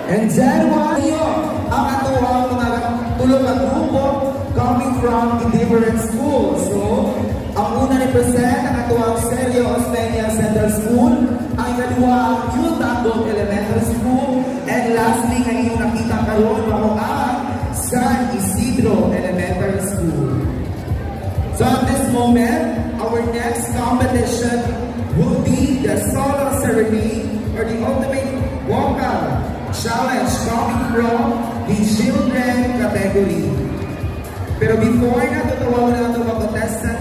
And then, ang atuwang mga tulong na grupo coming from the different schools. So, ang una represent ang atuwang Sergio Osmeña Central School, ang ikalawa ang Youth Adult Elementary School, and lastly, ngayong nakita karon ako ang San Isidro Elementary School. So at this moment, our next competition will be the solo ceremony or the ultimate vocal challenge coming from the children category. Pero before na, tutawagan na ito mga contestant.